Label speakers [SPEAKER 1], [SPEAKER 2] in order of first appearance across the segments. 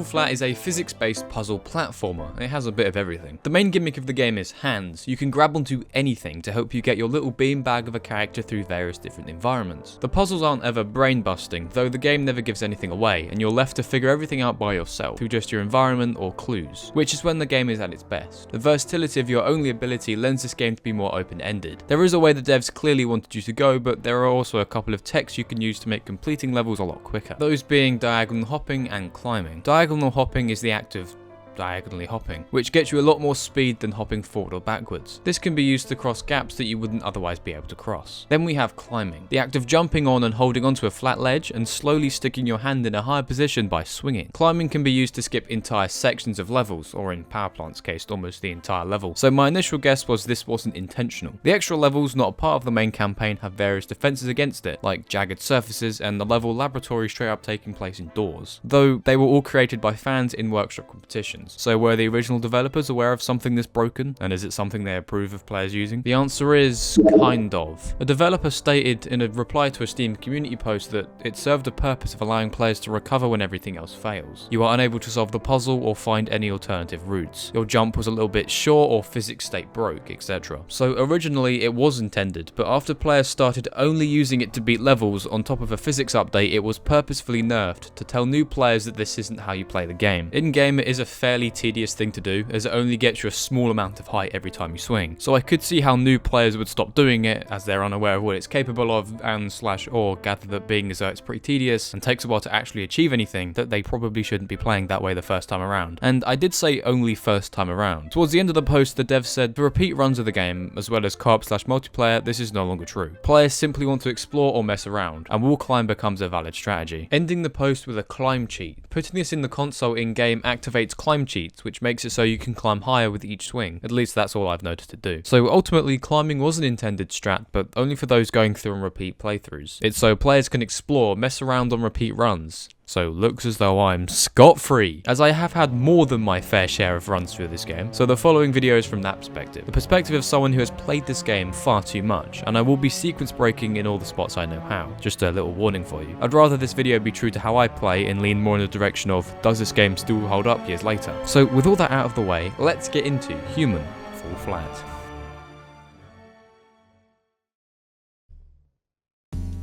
[SPEAKER 1] Flat is a physics-based puzzle platformer. It has a bit of everything. The main gimmick of the game is hands. You can grab onto anything to help you get your little beanbag of a character through various different environments. The puzzles aren't ever brain-busting, though the game never gives anything away, and you're left to figure everything out by yourself through just your environment or clues, which is when the game is at its best. The versatility of your only ability lends this game to be more open-ended. There is a way the devs clearly wanted you to go, but there are also a couple of techs you can use to make completing levels a lot quicker. Those being diagonal hopping and climbing. Diagonal hopping is the act of diagonally hopping, which gets you a lot more speed than hopping forward or backwards. This can be used to cross gaps that you wouldn't otherwise be able to cross. Then we have climbing, the act of jumping on and holding onto a flat ledge and slowly sticking your hand in a higher position by swinging. Climbing can be used to skip entire sections of levels, or in Power Plant's case, almost the entire level. So my initial guess was this wasn't intentional. The extra levels not a part of the main campaign have various defenses against it, like jagged surfaces and the level laboratory straight up taking place indoors, though they were all created by fans in workshop competitions. So were the original developers aware of something this broken, and is it something they approve of players using? The answer is kind of. A developer stated in a reply to a Steam community post that it served a purpose of allowing players to recover when everything else fails. You are unable to solve the puzzle or find any alternative routes. Your jump was a little bit short or physics state broke, etc. So originally it was intended, but after players started only using it to beat levels on top of a physics update, it was purposefully nerfed to tell new players that this isn't how you play the game. In-game it is a fairly tedious thing to do, as it only gets you a small amount of height every time you swing. So I could see how new players would stop doing it, as they're unaware of what it's capable of, and or gather that being as though it's pretty tedious and takes a while to actually achieve anything, that they probably shouldn't be playing that way the first time around. And I did say only first time around. Towards the end of the post, the devs said, for repeat runs of the game, as well as co-op/multiplayer, this is no longer true. Players simply want to explore or mess around, and wall climb becomes a valid strategy. Ending the post with a climb cheat. Putting this in the console in-game activates climb cheats, which makes it so you can climb higher with each swing. At least that's all I've noticed it do. So ultimately, climbing was an intended strat, but only for those going through and repeat playthroughs. It's so players can explore, mess around on repeat runs. So looks as though I'm scot-free, as I have had more than my fair share of runs through this game, so the following video is from that perspective. The perspective of someone who has played this game far too much, and I will be sequence breaking in all the spots I know how. Just a little warning for you. I'd rather this video be true to how I play and lean more in the direction of, does this game still hold up years later? So with all that out of the way, let's get into Human Fall Flat.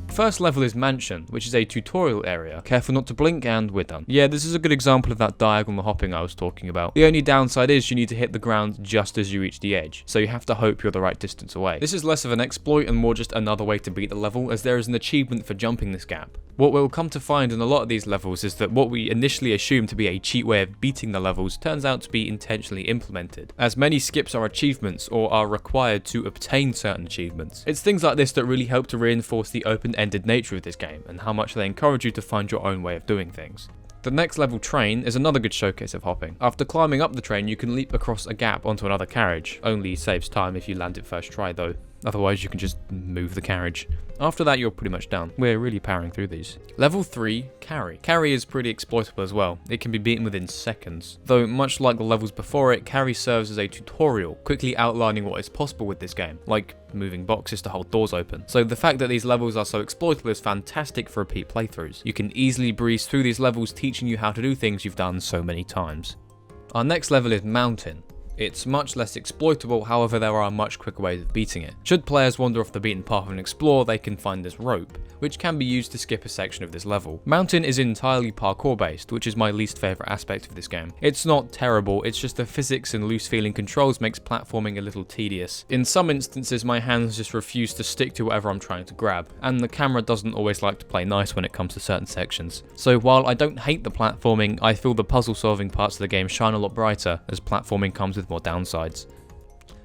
[SPEAKER 1] First level is Mansion, which is a tutorial area. Careful not to blink and we're done. Yeah, this is a good example of that diagonal hopping I was talking about. The only downside is you need to hit the ground just as you reach the edge, so you have to hope you're the right distance away. This is less of an exploit and more just another way to beat the level, as there is an achievement for jumping this gap. What we'll come to find in a lot of these levels is that what we initially assumed to be a cheat way of beating the levels turns out to be intentionally implemented, as many skips are achievements or are required to obtain certain achievements. It's things like this that really help to reinforce the open-ended nature of this game and how much they encourage you to find your own way of doing things. The next level, Train, is another good showcase of hopping. After climbing up the train, you can leap across a gap onto another carriage. Only saves time if you land it first try though. Otherwise you can just move the carriage. After that you're pretty much done. We're really powering through these. Level 3, Carry. Carry is pretty exploitable as well. It can be beaten within seconds. Though much like the levels before it, Carry serves as a tutorial, quickly outlining what is possible with this game, like moving boxes to hold doors open. So the fact that these levels are so exploitable is fantastic for repeat playthroughs. You can easily breeze through these levels, teaching you how to do things you've done so many times. Our next level is Mountain. It's much less exploitable, however there are much quicker ways of beating it. Should players wander off the beaten path and explore, they can find this rope, which can be used to skip a section of this level. Mountain is entirely parkour based, which is my least favourite aspect of this game. It's not terrible, it's just the physics and loose feeling controls makes platforming a little tedious. In some instances my hands just refuse to stick to whatever I'm trying to grab, and the camera doesn't always like to play nice when it comes to certain sections. So while I don't hate the platforming, I feel the puzzle solving parts of the game shine a lot brighter, as platforming comes with more downsides.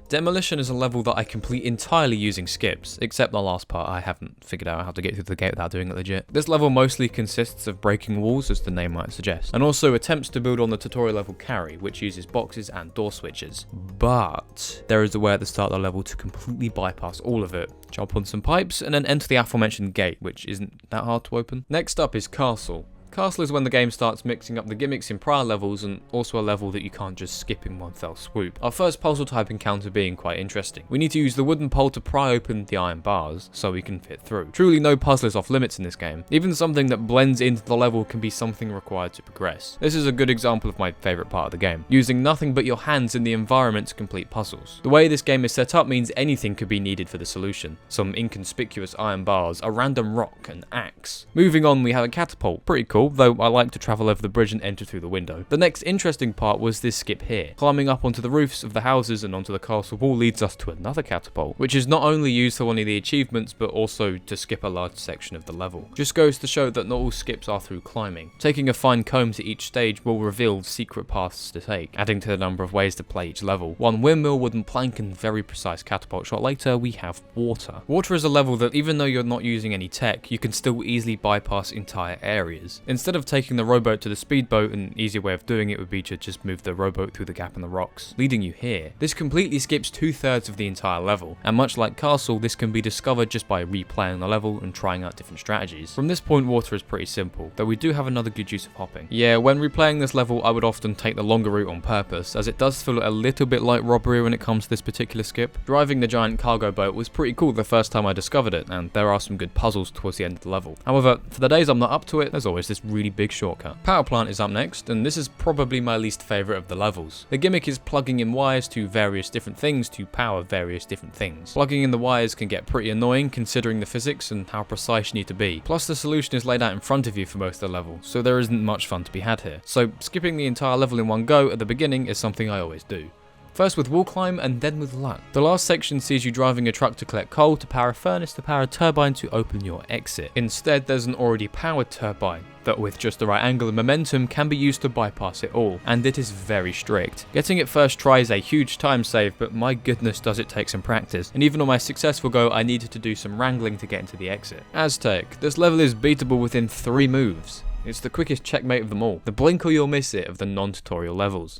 [SPEAKER 1] Demolition is a level that I complete entirely using skips, except the last part. I haven't figured out how to get through the gate without doing it legit. This level mostly consists of breaking walls, as the name might suggest, and also attempts to build on the tutorial level Carry, which uses boxes and door switches. But there is a way at the start of the level to completely bypass all of it, jump on some pipes, and then enter the aforementioned gate, which isn't that hard to open. Next up is Castle. Castle is when the game starts mixing up the gimmicks in prior levels and also a level that you can't just skip in one fell swoop. Our first puzzle type encounter being quite interesting. We need to use the wooden pole to pry open the iron bars so we can fit through. Truly no puzzle is off limits in this game. Even something that blends into the level can be something required to progress. This is a good example of my favourite part of the game, using nothing but your hands in the environment to complete puzzles. The way this game is set up means anything could be needed for the solution. Some inconspicuous iron bars, a random rock, an axe. Moving on, we have a catapult. Pretty cool, though I like to travel over the bridge and enter through the window. The next interesting part was this skip here. Climbing up onto the roofs of the houses and onto the castle wall leads us to another catapult, which is not only used for one of the achievements, but also to skip a large section of the level. Just goes to show that not all skips are through climbing. Taking a fine comb to each stage will reveal secret paths to take, adding to the number of ways to play each level. One windmill, wooden plank, and very precise catapult shot later, we have water. Water is a level that even though you're not using any tech, you can still easily bypass entire areas. Instead of taking the rowboat to the speedboat, an easier way of doing it would be to just move the rowboat through the gap in the rocks, leading you here. This completely skips 2/3 of the entire level, and much like Castle, this can be discovered just by replaying the level and trying out different strategies. From this point, water is pretty simple, though we do have another good use of hopping. Yeah, when replaying this level, I would often take the longer route on purpose, as it does feel a little bit like robbery when it comes to this particular skip. Driving the giant cargo boat was pretty cool the first time I discovered it, and there are some good puzzles towards the end of the level. However, for the days I'm not up to it, there's always this really big shortcut. Power plant is up next, and this is probably my least favourite of the levels. The gimmick is plugging in wires to various different things to power various different things. Plugging in the wires can get pretty annoying considering the physics and how precise you need to be. Plus the solution is laid out in front of you for most of the level, so there isn't much fun to be had here. So skipping the entire level in one go at the beginning is something I always do. First with wall climb and then with luck. The last section sees you driving a truck to collect coal, to power a furnace, to power a turbine to open your exit. Instead, there's an already powered turbine that with just the right angle and momentum can be used to bypass it all, and it is very strict. Getting it first try is a huge time save, but my goodness does it take some practice, and even on my successful go I needed to do some wrangling to get into the exit. Aztec. This level is beatable within 3 moves. It's the quickest checkmate of them all. The blink or you'll miss it of the non-tutorial levels.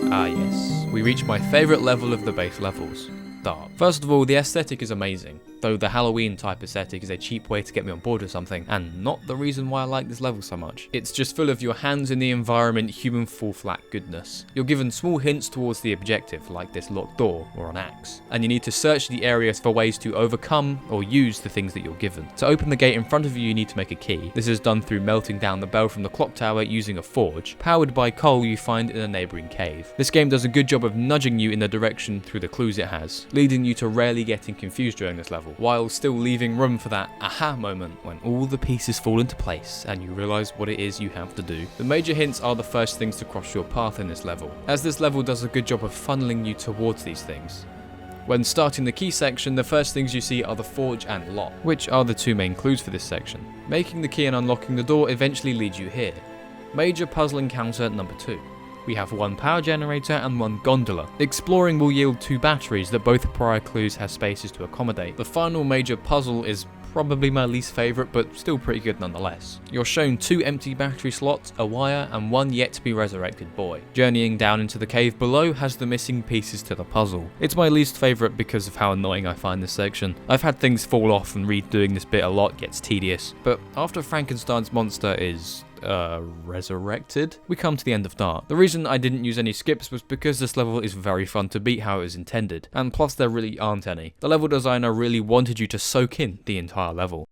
[SPEAKER 1] Ah yes, we reach my favourite level of the base levels, Dark. First of all, the aesthetic is amazing, though the Halloween type aesthetic is a cheap way to get me on board with something, and not the reason why I like this level so much. It's just full of your hands in the environment human fall flat goodness. You're given small hints towards the objective, like this locked door or an axe, and you need to search the areas for ways to overcome or use the things that you're given. To open the gate in front of you, you need to make a key. This is done through melting down the bell from the clock tower using a forge, powered by coal you find in a neighbouring cave. This game does a good job of nudging you in the direction through the clues it has, leading you to rarely getting confused during this level, while still leaving room for that aha moment when all the pieces fall into place and you realise what it is you have to do. The major hints are the first things to cross your path in this level, as this level does a good job of funneling you towards these things. When starting the key section, the first things you see are the forge and lock, which are the 2 main clues for this section. Making the key and unlocking the door eventually leads you here. Major puzzle encounter number 2. We have 1 power generator and 1 gondola. Exploring will yield 2 batteries that both prior clues have spaces to accommodate. The final major puzzle is probably my least favourite, but still pretty good nonetheless. You're shown 2 empty battery slots, a wire, and 1 yet to be resurrected boy. Journeying down into the cave below has the missing pieces to the puzzle. It's my least favourite because of how annoying I find this section. I've had things fall off and redoing this bit a lot gets tedious, but after Frankenstein's monster is resurrected, we come to the end of Dark. The reason I didn't use any skips was because this level is very fun to beat how it was intended, and plus there really aren't any. The level designer really wanted you to soak in the entire level.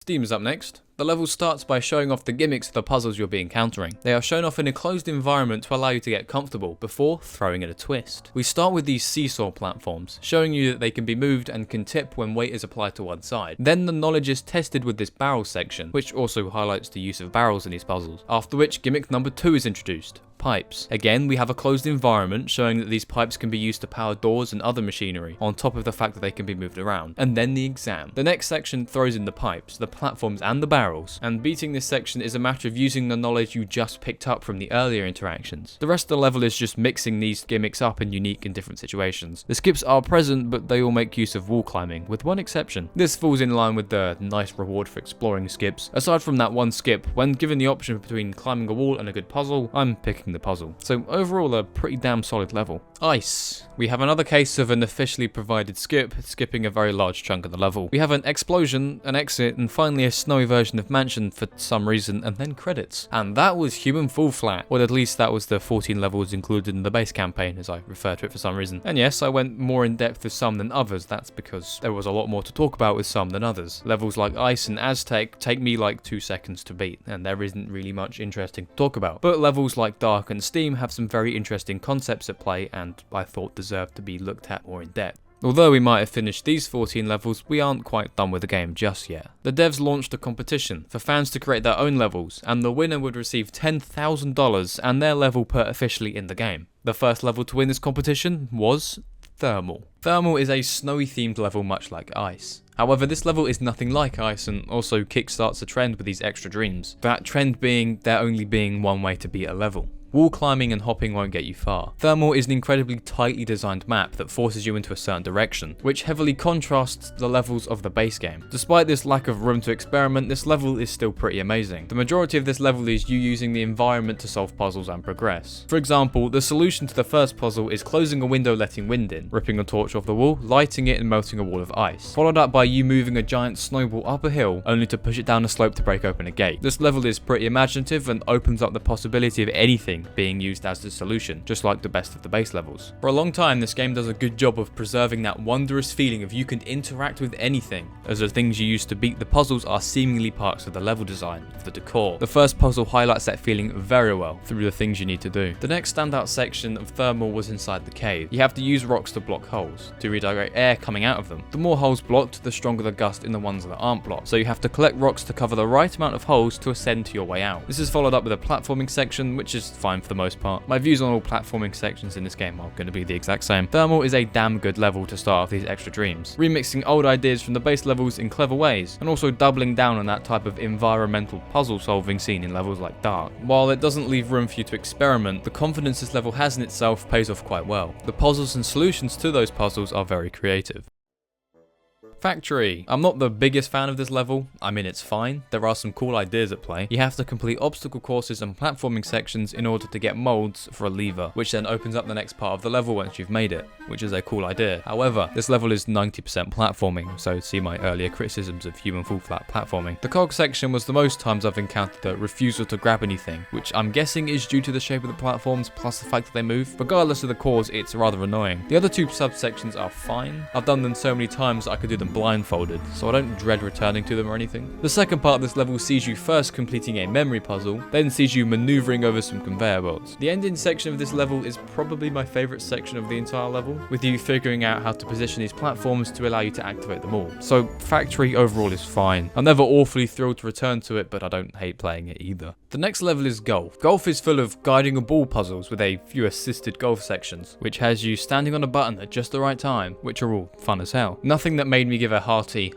[SPEAKER 1] Steam is up next. The level starts by showing off the gimmicks of the puzzles you'll be encountering. They are shown off in a closed environment to allow you to get comfortable before throwing it a twist. We start with these seesaw platforms, showing you that they can be moved and can tip when weight is applied to one side. Then the knowledge is tested with this barrel section, which also highlights the use of barrels in these puzzles, after which gimmick number 2 is introduced. Pipes. Again, we have a closed environment showing that these pipes can be used to power doors and other machinery, on top of the fact that they can be moved around. And then the exam. The next section throws in the pipes, the platforms and the barrels, and beating this section is a matter of using the knowledge you just picked up from the earlier interactions. The rest of the level is just mixing these gimmicks up in unique and different situations. The skips are present, but they all make use of wall climbing, with one exception. This falls in line with the nice reward for exploring skips. Aside from that one skip, when given the option between climbing a wall and a good puzzle, I'm picking completing the puzzle. So overall, a pretty damn solid level. Ice. We have another case of an officially provided skip, skipping a very large chunk of the level. We have an explosion, an exit, and finally a snowy version of Mansion for some reason, and then credits. And that was Human Fall Flat. Well, at least that was the 14 levels included in the base campaign, as I refer to it for some reason. And yes, I went more in depth with some than others. That's because there was a lot more to talk about with some than others. Levels like Ice and Aztec take me like 2 seconds to beat, and there isn't really much interesting to talk about. But levels like Dark and Steam have some very interesting concepts at play, and I thought deserved to be looked at more in depth. Although we might have finished these 14 levels, we aren't quite done with the game just yet. The devs launched a competition for fans to create their own levels, and the winner would receive $10,000 and their level put officially in the game. The first level to win this competition was Thermal. Thermal is a snowy themed level much like Ice. However, this level is nothing like Ice and also kickstarts a trend with these extra dreams. That trend being there only being one way to beat a level. Wall climbing and hopping won't get you far. Thermal is an incredibly tightly designed map that forces you into a certain direction, which heavily contrasts the levels of the base game. Despite this lack of room to experiment, this level is still pretty amazing. The majority of this level is you using the environment to solve puzzles and progress. For example, the solution to the first puzzle is closing a window letting wind in, ripping a torch off the wall, lighting it and melting a wall of ice, followed up by you moving a giant snowball up a hill only to push it down a slope to break open a gate. This level is pretty imaginative and opens up the possibility of anything being used as the solution, just like the best of the base levels. For a long time, this game does a good job of preserving that wondrous feeling of you can interact with anything, as the things you use to beat the puzzles are seemingly parts of the level design, of the decor. The first puzzle highlights that feeling very well through the things you need to do. The next standout section of Thermal was inside the cave. You have to use rocks to block holes, to redirect air coming out of them. The more holes blocked, the stronger the gust in the ones that aren't blocked, so you have to collect rocks to cover the right amount of holes to ascend to your way out. This is followed up with a platforming section, which is fine for the most part. My views on all platforming sections in this game are going to be the exact same. Thermal is a damn good level to start off these extra dreams, remixing old ideas from the base levels in clever ways, and also doubling down on that type of environmental puzzle solving seen in levels like Dark. While it doesn't leave room for you to experiment, the confidence this level has in itself pays off quite well. The puzzles and solutions to those puzzles are very creative. Factory. I'm not the biggest fan of this level. I mean, it's fine. There are some cool ideas at play. You have to complete obstacle courses and platforming sections in order to get molds for a lever, which then opens up the next part of the level once you've made it, which is a cool idea. However, this level is 90% platforming, so see my earlier criticisms of Human Fall Flat platforming. The cog section was the most times I've encountered the refusal to grab anything, which I'm guessing is due to the shape of the platforms plus the fact that they move. Regardless of the cause, it's rather annoying. The other two subsections are fine. I've done them so many times that I could do them blindfolded, so I don't dread returning to them or anything. The second part of this level sees you first completing a memory puzzle, then sees you maneuvering over some conveyor belts. The ending section of this level is probably my favourite section of the entire level, with you figuring out how to position these platforms to allow you to activate them all. So Factory overall is fine. I'm never awfully thrilled to return to it, but I don't hate playing it either. The next level is Golf. Golf is full of guiding a ball puzzles with a few assisted golf sections, which has you standing on a button at just the right time, which are all fun as hell. Nothing that made me give a hearty,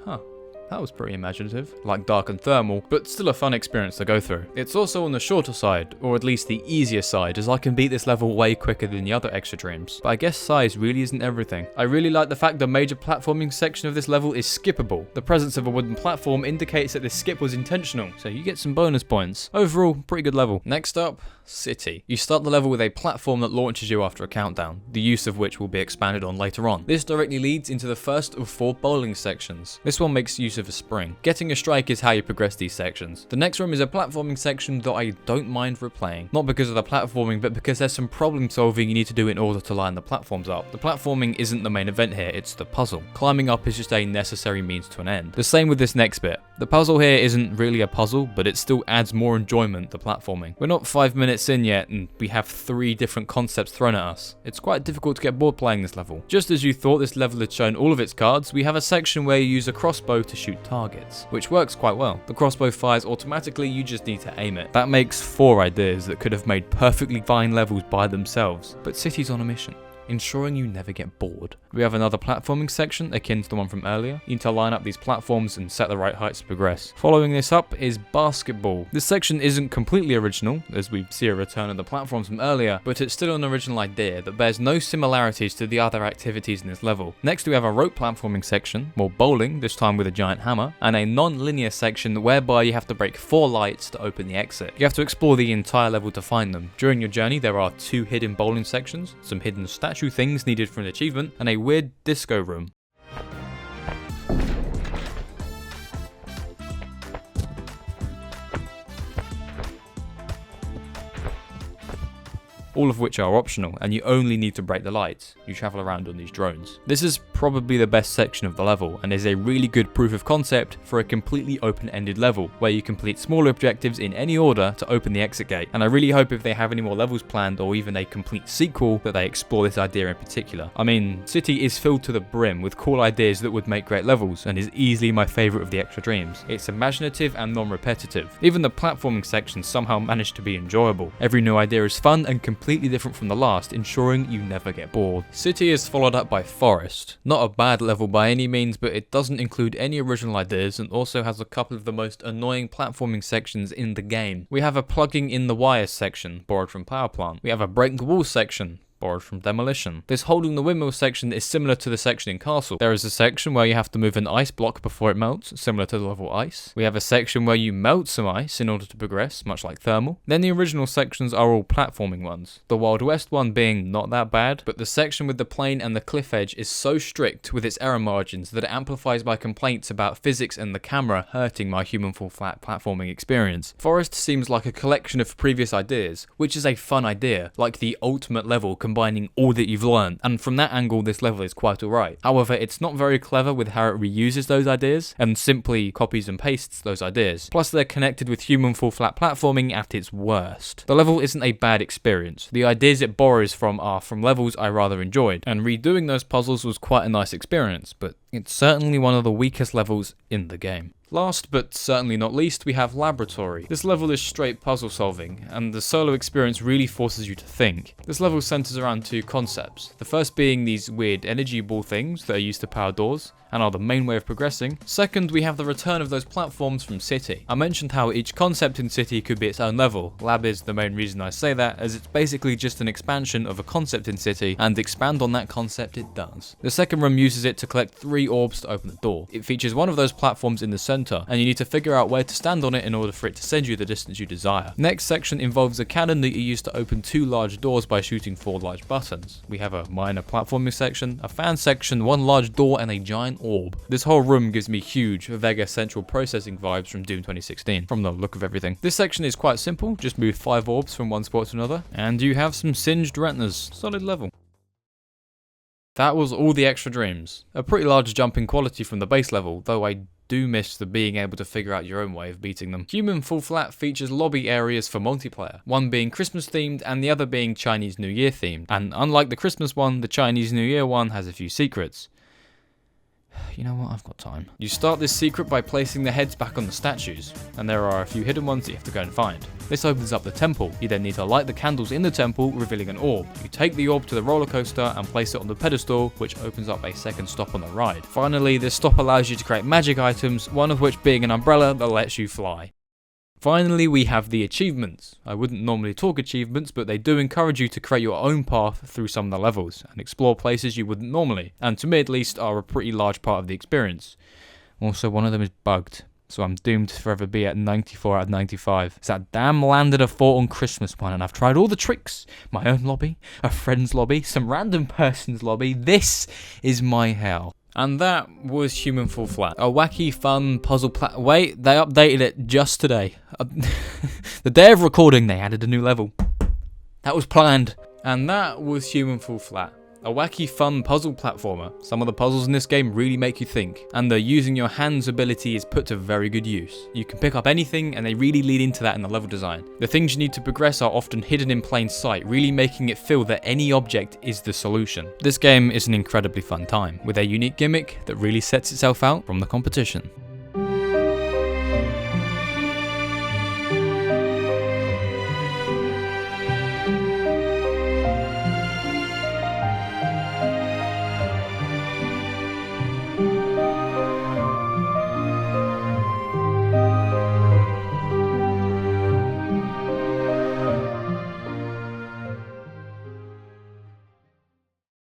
[SPEAKER 1] that was pretty imaginative, like Dark and Thermal, but still a fun experience to go through. It's also on the shorter side, or at least the easier side, as I can beat this level way quicker than the other extra dreams. But I guess size really isn't everything. I really like the fact the major platforming section of this level is skippable. The presence of a wooden platform indicates that this skip was intentional, so you get some bonus points. Overall, pretty good level. Next up, City. You start the level with a platform that launches you after a countdown, the use of which will be expanded on later on. This directly leads into the first of 4 bowling sections. This one makes use of a spring. Getting a strike is how you progress these sections. The next room is a platforming section that I don't mind replaying. Not because of the platforming, but because there's some problem solving you need to do in order to line the platforms up. The platforming isn't the main event here, it's the puzzle. Climbing up is just a necessary means to an end. The same with this next bit. The puzzle here isn't really a puzzle, but it still adds more enjoyment to platforming. We're not 5 minutes in yet, and we have 3 different concepts thrown at us. It's quite difficult to get bored playing this level. Just as you thought this level had shown all of its cards, we have a section where you use a crossbow to shoot targets, which works quite well. The crossbow fires automatically, you just need to aim it. That makes 4 ideas that could have made perfectly fine levels by themselves, but City's on a mission. ensuring you never get bored. We have another platforming section akin to the one from earlier. You need to line up these platforms and set the right heights to progress. Following this up is basketball. This section isn't completely original, as we see a return of the platforms from earlier, but it's still an original idea that bears no similarities to the other activities in this level. Next we have a rope platforming section, more bowling, this time with a giant hammer, and a non-linear section whereby you have to break 4 lights to open the exit. You have to explore the entire level to find them. During your journey there are 2 hidden bowling sections, some hidden statue things needed for an achievement, and a weird disco room. All of which are optional, and you only need to break the lights. You travel around on these drones. This is probably the best section of the level, and is a really good proof of concept for a completely open-ended level, where you complete smaller objectives in any order to open the exit gate. And I really hope if they have any more levels planned, or even a complete sequel, that they explore this idea in particular. I mean, City is filled to the brim with cool ideas that would make great levels, and is easily my favourite of the extra dreams. It's imaginative and non-repetitive. Even the platforming sections somehow manage to be enjoyable. Every new idea is fun and completely different from the last, ensuring you never get bored. City is followed up by Forest. Not a bad level by any means, but it doesn't include any original ideas and also has a couple of the most annoying platforming sections in the game. We have a plugging in the wires section, borrowed from Power Plant. We have a break the wall section, borrowed from Demolition. This holding the windmill section is similar to the section in Castle. There is a section where you have to move an ice block before it melts, similar to the level Ice. We have a section where you melt some ice in order to progress, much like Thermal. Then the original sections are all platforming ones. The Wild West one being not that bad, but the section with the plane and the cliff edge is so strict with its error margins that it amplifies my complaints about physics and the camera hurting my human fall flat platforming experience. Forest seems like a collection of previous ideas, which is a fun idea, like the ultimate level combining all that you've learned, and from that angle this level is quite alright. However, it's not very clever with how it reuses those ideas, and simply copies and pastes those ideas. Plus they're connected with human full flat platforming at its worst. The level isn't a bad experience. The ideas it borrows from are from levels I rather enjoyed, and redoing those puzzles was quite a nice experience, but it's certainly one of the weakest levels in the game. Last, but certainly not least, we have Laboratory. This level is straight puzzle solving, and the solo experience really forces you to think. This level centers around 2 concepts. The first being these weird energy ball things that are used to power doors, and are the main way of progressing. Second, we have the return of those platforms from City. I mentioned how each concept in City could be its own level. Lab is the main reason I say that, as it's basically just an expansion of a concept in City, and expand on that concept it does. The second room uses it to collect 3 orbs to open the door. It features one of those platforms in the center, and you need to figure out where to stand on it in order for it to send you the distance you desire. Next section involves a cannon that you use to open 2 large doors by shooting 4 large buttons. We have a minor platforming section, a fan section, 1 large door, and a giant orb. This whole room gives me huge Vega Central Processing vibes from Doom 2016, from the look of everything. This section is quite simple, just move 5 orbs from one spot to another, and you have some singed retinas. Solid level. That was all the extra dreams. A pretty large jump in quality from the base level, though I do miss the being able to figure out your own way of beating them. Human Full Flat features lobby areas for multiplayer, one being Christmas themed and the other being Chinese New Year themed, and unlike the Christmas one, the Chinese New Year one has a few secrets. You know what, I've got time. You start this secret by placing the heads back on the statues, and there are a few hidden ones that you have to go and find. This opens up the temple. You then need to light the candles in the temple, revealing an orb. You take the orb to the roller coaster and place it on the pedestal, which opens up a second stop on the ride. Finally, this stop allows you to create magic items, one of which being an umbrella that lets you fly. Finally, we have the achievements. I wouldn't normally talk achievements, but they do encourage you to create your own path through some of the levels, and explore places you wouldn't normally, and to me at least are a pretty large part of the experience. Also, one of them is bugged, so I'm doomed to forever be at 94 out of 95. It's that damn landed a fort on Christmas one, and I've tried all the tricks. My own lobby, a friend's lobby, some random person's lobby. This is my hell. And that was Human Fall Flat. A wacky, fun puzzle wait, they updated it just today. The day of recording, they added a new level. That was planned. And that was Human Fall Flat. A wacky, fun puzzle platformer. Some of the puzzles in this game really make you think, and the using your hands ability is put to very good use. You can pick up anything, and they really lead into that in the level design. The things you need to progress are often hidden in plain sight, really making it feel that any object is the solution. This game is an incredibly fun time, with a unique gimmick that really sets itself out from the competition.